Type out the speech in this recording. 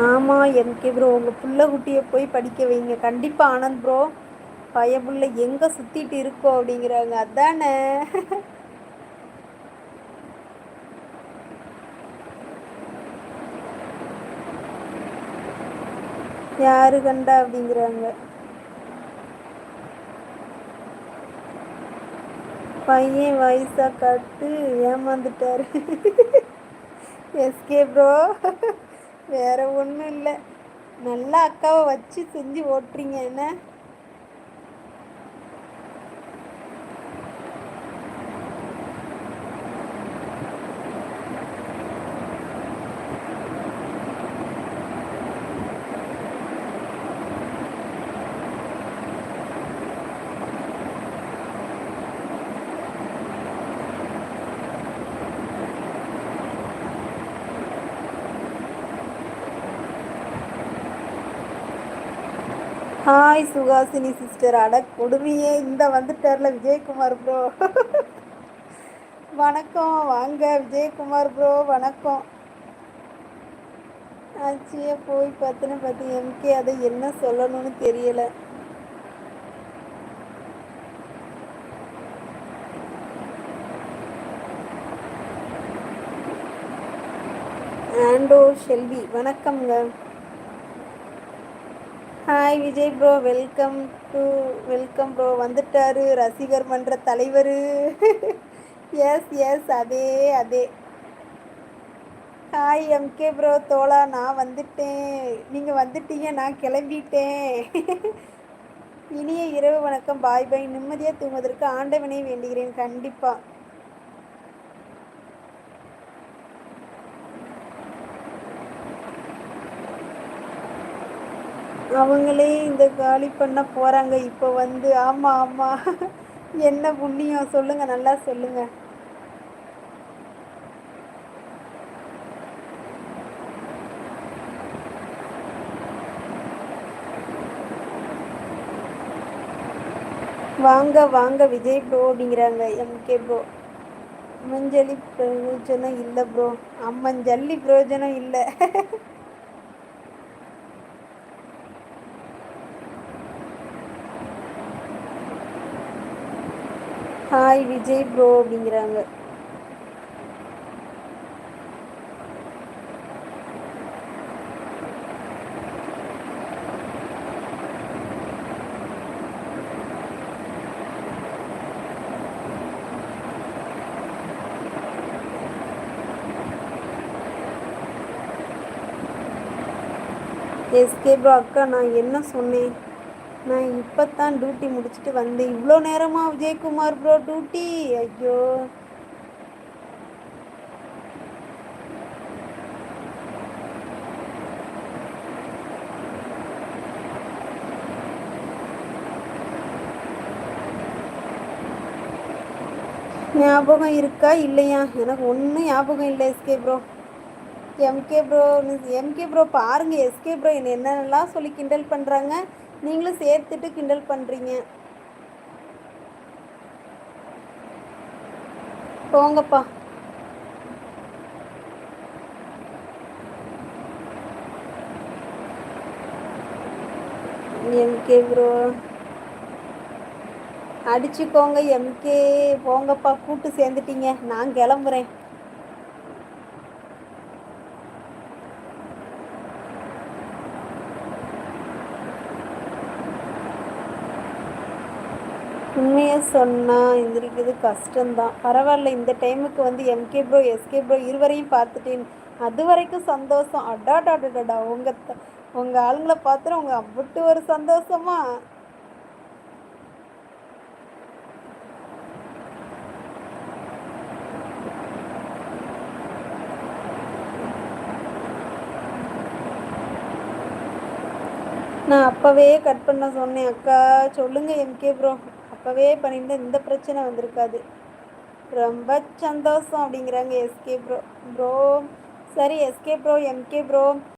ஆமாம் MK bro, உங்கள் புள்ள குட்டியை போய் படிக்க வைங்க கண்டிப்பாக. ஆனந்த் ப்ரோ, பயபுள்ள எங்கே சுற்றிட்டு இருக்கோம் அப்படிங்கிறாங்க, அதானே. யாரு கண்டா அப்படிங்கிறாங்க. பையன் வயசா காட்டு ஏமாந்துட்டாரு. எஸ்கே ப்ரோ, வேற ஒன்றும் இல்லை, நல்லா அக்காவை வச்சு செஞ்சு ஓட்டுறீங்க என்ன. ஹாய் சுகாசினி சிஸ்டர், அட கொடுமையே, இந்த வந்துட்டார்ல விஜயகுமார் ப்ரோ. வணக்கம், வாங்க விஜயகுமார் ப்ரோ, வணக்கம். ஆச்சியே போய் பார்த்து எம்கே அதை என்ன சொல்லணும்னு தெரியல. ஆண்டோ ஷெல்வி, வணக்கம்ங்க. Hi Vijay bro, welcome bro, வந்துட்டாரு ரசிகர் மன்ற தலைவர். எஸ் எஸ், அதே அதே. ஹாய் எம்கே ப்ரோ தோழா, நான் வந்துட்டேன், நீங்கள் வந்துட்டீங்க, நான் கிளம்பிட்டேன். இனிய இரவு வணக்கம், பாய் பாய். நிம்மதியாக தூங்குவதற்கு ஆண்டவனை வேண்டுகிறேன் கண்டிப்பாக. அவங்களே இந்த காலி பண்ண போகிறாங்க இப்போ வந்து. ஆமாம் ஆமாம், என்ன புண்ணியம் சொல்லுங்கள், நல்லா சொல்லுங்கள். வாங்க வாங்க விஜய் ப்ரோ அப்படிங்கிறாங்க எம்கே ப்ரோ. அம்மஞ்சல்லி பிரயோஜனம் இல்லை ப்ரோ, அம்மஞ்சல்லி பிரயோஜனம் இல்லை. ஹாய் விஜய் ப்ரோ அப்படிங்கிறாங்க. எஸ்கே ப்ரோ, அக்கா நான் என்ன சொன்னேன், நான் இப்போ தான் டியூட்டி முடிச்சுட்டு வந்தேன். இவ்வளோ நேரமா விஜயகுமார் ப்ரோ டியூட்டி? ஐயோ. ஞாபகம் இருக்கா இல்லையா? எனக்கு ஒன்றும் ஞாபகம் இல்லை எஸ்கே ப்ரோ. எம்கே ப்ரோ பாருங்கள், எஸ்கே ப்ரோ என்னென்னலாம் சொல்லி கிண்டல் பண்ணுறாங்க, நீங்களும் சேர்த்துட்டு கிண்டல் பண்ணுறீங்க. போங்கப்பா. எம்கே ப்ரோ அடிச்சுக்கோங்க, எம்கே போங்கப்பா, கூட்டு சேர்ந்துட்டீங்க, நான் கிளம்புறேன். உண்மையை சொன்னால் எந்திரிக்கிறது கஷ்டம்தான், பரவாயில்ல. இந்த டைமுக்கு வந்து எம்கே ப்ரோ எஸ்கே ப்ரோ இருவரையும் பார்த்துட்டேன், அது வரைக்கும் சந்தோஷம். அடாடாடாடா, உங்கள் ஆளுங்களை பார்த்துட்டு உங்கள் அவ்வளோ ஒரு சந்தோஷமா. நான் அப்போவே கட் பண்ண சொன்னேன் அக்கா, சொல்லுங்கள் எம்கே ப்ரோ, அப்போவே பண்ணியிருந்தேன் இந்த பிரச்சனை வந்திருக்காது. ரொம்ப சந்தோஷம் அப்படிங்கிறாங்க எஸ்கே ப்ரோ. ப்ரோ சரி எஸ்கே ப்ரோ, எம்கே ப்ரோ